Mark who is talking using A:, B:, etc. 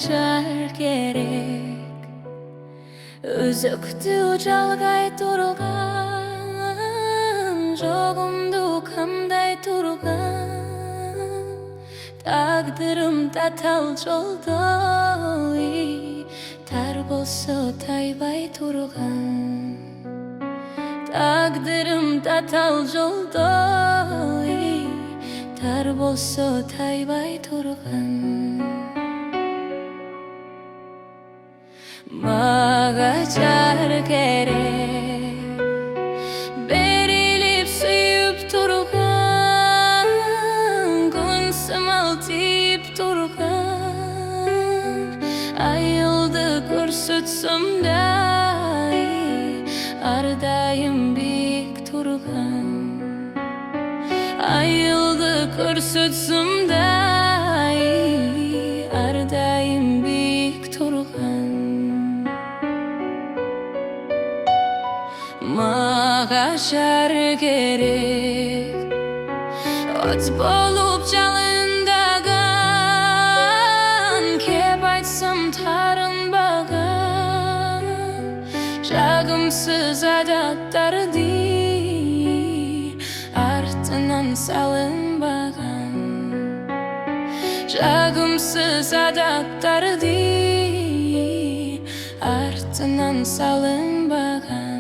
A: жар керек, өзөктү жалгай турган, жогумду камдай турган, тагдырым татал жолдо, тар болсо тайбай турган. Тагдырым татал жолдо, тар болсо тайбай турган. Мага жар керек, берилип сүйүп турган, күн сымал тийип турган, айылды көрсөтсөм дай, ар дайым бийик турган. Айылды көрсөтсөм дай, ар дайым бийик турган. Мага жар керек, от болуп жалындаган, кеп айтсам тарынбаган, жагымсыз адаттарды артынан салынбаган, жагымсыз адаттарды артынан салынбаган.